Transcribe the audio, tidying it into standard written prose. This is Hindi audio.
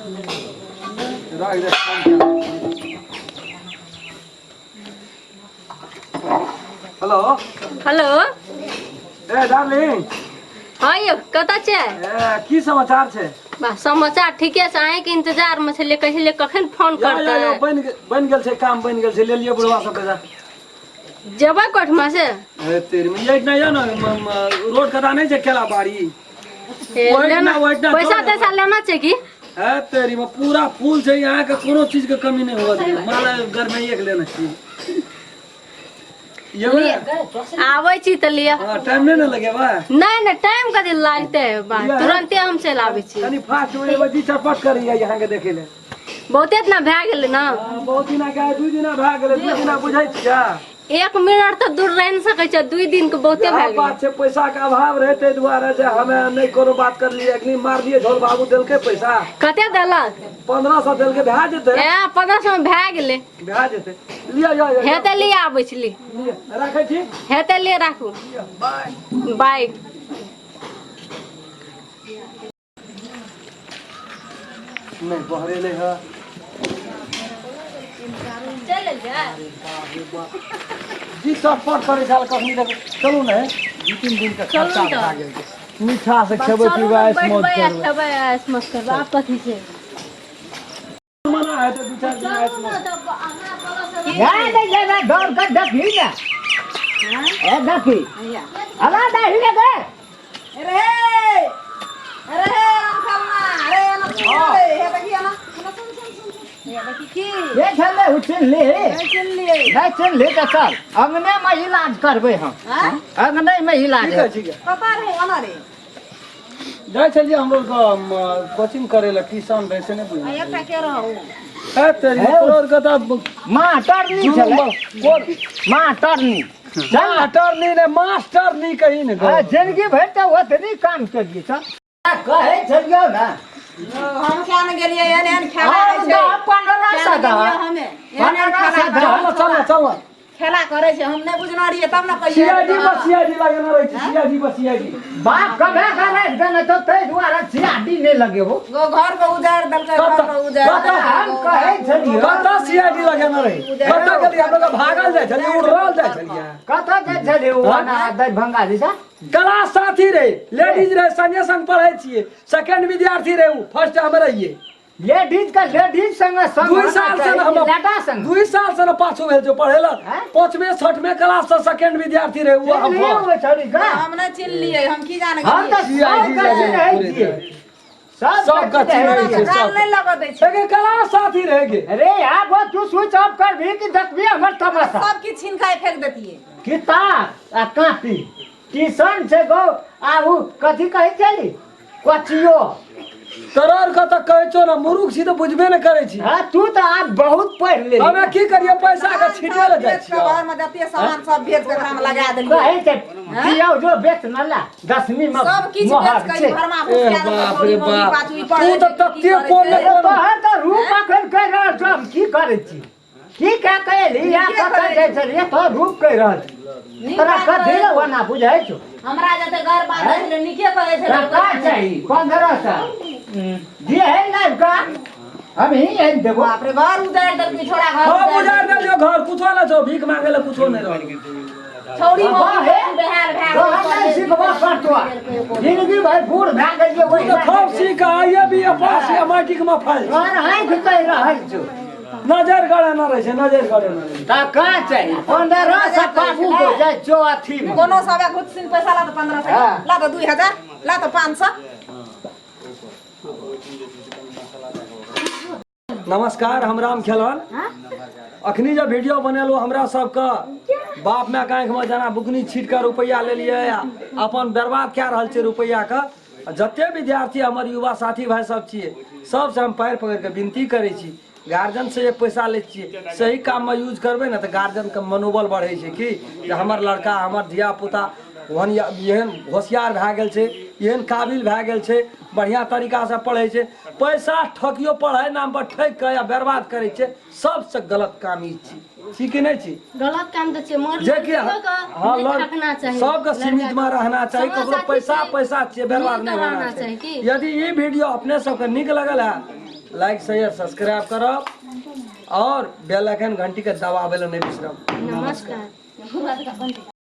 Hello hello. ए डार्लिंग। हाँ यौ कतऽ छै? की समाचार छै? बा समाचार ठीके छै, अहीं के इंतजार में छलिए, कहिले कखन फोन करते। बन गेल छै, काम बन गेल छै, ले लियो बुढ़वा सब पैसा। जेबै कोठमा से? ए तेरी में ये नहीं है ना, रोड कदा नहीं छै केला बाड़ी। पैसा तैसा लेना छै की? है तेरी में पूरा फूल छै, यहाँ के कोनो चीज के कमी नहीं होगा। माला घर में एक लेना चाहिए। आबै छी त लिया। टाइम नहीं ना लगेगा? नहीं टाइम कथी लागते है, तुरंते हम चल आबै छी। तनी फास्ट में बजी चटपट करिए यहाँ के देखे ले। बहुते इतना भए गेलै ना। बहुत दिना के 2 दिना भए गेलै, 2 दिना बुझै छियै। 1 मिनट तो दूर रह सकै छै, 2 दिन के बहुते भए गेलै। बात छै पैसा के अभाव रहे ते दुआरे जे हमे नहीं कोनो बात कर लिए, अखनी मार दिए झोल बाबू देलके पैसा। कते देलक? 1500 देलके, भए जेतै। 1500 में भए गेलै। भए जेतै, लिया जा हेते लिया आबै छी। राखै छी, हेते ले राखू। Bye bye. नहीं बहरे नहीं है। चल जा जी चटपट करे साल कखनी तक चलू ने। 2-3 दिन का खर्चा भए गेल छै। मीठा से खेबै पीबै ऐस मौज करबै। खेबै ऐस मौज करबै। आप कथी से मना है तो 2-4 दिन ऐस मौज। यार नहीं जाना डर कर देखी ना। ए देखी अला नहीं लगे। अरे अंकलना अरे हे देखिए ना ये देखी की ये चले उछल ले नहीं चल ले तो चल अंगने में इलाज करबे हम। हां अंगने में इलाज है। ठीक है पता रहे आना रे जाय चलिए हम लोग कोचिंग करे ला किसान वैसे नहीं बुझे एकटा के रहू है तेरी तोर कथा मास्टर नहीं चले कोन मास्टर नहीं मास्टर नहीं ने मास्टर नहीं कहीं ने जिंदगी भर तो ओतनी काम करिए चल कहे चलियो ना। हम क्या न गेलिए एहन खेला हम छै 1500 दा हमें चल चल चल खेला करे छै, हम नहीं बुझना रहिए तब न कहिए सीआईडी लगेना रहे छै। सीआईडी बाप कबे करे गने तो ते दुआरा सीआईडी नहीं लगे हो। गो घर को उजाड़ दलके, घर को उजाड़ हम कहे चलियो कता सीआईडी लगेना रहे कता के लिए हम लोग भागल जाय छलिए, उड़ल जाय छलिए। कथा जे चले हो ना दरभंगा दिशा क्लास साथी रहे, लेडीज रहे, संगे संग पढ़े छिए। सेकंड विद्यार्थी रहे, फर्स्ट हम रहिए। लेडीज का लेडीज संग संग 2 साल से हम लटा संग 2 साल से पाछू भेल जो पढ़ेला 5वें 6वें क्लास से सेकंड विद्यार्थी रहे वो हम वो छोड़ी का हम न चिन लिए, हम की जाने हम तो सीआईडी सब गति रहे छै, काल नहीं लगा दे छै। लेकिन क्लास साथी रह गए। अरे यार वो तू स्विच ऑफ कर भी कि देखबी हमर तमाशा सब की छीन खाए फेंक देतिए। किताब आ कॉपी ट्यूशन से गो आऊ कथी कहे चली कोचियो तोर का त कहै छो ना मुरुख छी त बुझबे न करे छी। हां तू तो आप बहुत पढ़ ले हमें की करिए पैसा के छीटे ल जाय छी। घर में जते सामान सब बेच के काम लगा देलिए। कहे छै दियो जो बेच न ला 10वीं में सब किछ बेच के घर में घुसिया बाप रे बाप पाछू तू त तत्ते कोन तोहर तो रूप अखन कह रहल छ हम की करे छी की का कहली या कतै जाय छलिए तो रूप कह रहल छी तोरा कथी ले ना बुझै छ। हमरा जते घर बांधे ले नीके करे छै का चाहिए 1500 दिए है ना का हम ही है देबो। बाप रे घर उधार दल के छोड़ा घर हम उजाड़ दे जो घर कुछो ना छो, भीख मांगे ले कुछो नहीं रह। छौड़ी मोह है बेहाल तो हम नहीं सीखबा पड़तो जिंदगी भर बूढ़ भाग गए वही तो खूब सीखा ये भी पास या माटी के में फल और हां कह रहल छ नजर गड़े ना रहे छै, नजर गड़े ना रहे। ता का चाहिए 1500 पाबू को जाय चौथी में कोनो सबे कुछ सिन पैसा ला तो 1500 ला तो 2000 ला तो 500। नमस्कार, हम राम खेलन। अखनी जब वीडियो बनेलो हमरा सबके बाप माय के आंख में जना बुकनी छीट के रुपया ले लिए अपन बर्बाद क्या रहल छै रुपया के। जते विद्यार्थी हमर युवा साथी भाई सब छिए सबसे हम पैर पकड़ के विनती करे छी गार्जियन से एक पैसा ले छिए सही काम में यूज करबे ना तो गार्जियन के मनोबल बढ़े छै कि जे हमर लड़का हमर धिया पुता ओहन एहन होशियार भए गेल छै, एहन काबिल भए गेल छै, बढ़िया तरीका से पढ़े छै। पैसा ठकियो पढ़ाई नाम पर ठक के या बर्बाद करे छै, सबसे गलत काम ई छी कि नहीं छी? गलत काम तो छै मोर जे कि हां ठकना चाहिए, सबके सीमित में रहना चाहिए, ककरो पैसा छिए बर्बाद नहीं होना चाहिए। यदि ये वीडियो अपने सबके निक लगल है लाइक शेयर सब्सक्राइब करब और बेल आइकन घंटी के दबावे ला नहीं बिसरब। नमस्कार।